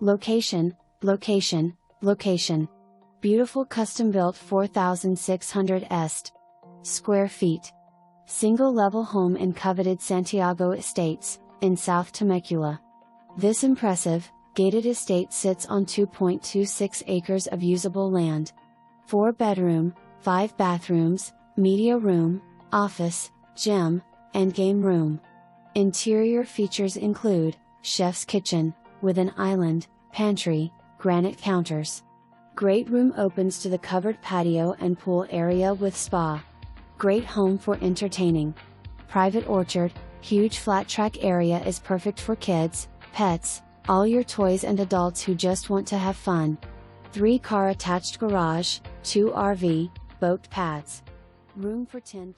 Location, location, location. Beautiful custom-built 4,600 square feet. Single-level home in coveted Santiago Estates, in South Temecula. This impressive, gated estate sits on 2.26 acres of usable land. 4-bedroom, 5 bathrooms, media room, office, gym, and game room. Interior features include chef's kitchen, with an island, pantry, granite counters. Great room opens to the covered patio and pool area with spa. Great home for entertaining. Private orchard, huge flat track area is perfect for kids, pets, all your toys and adults who just want to have fun. 3-car attached garage, 2 RV, boat pads. Room for 10+.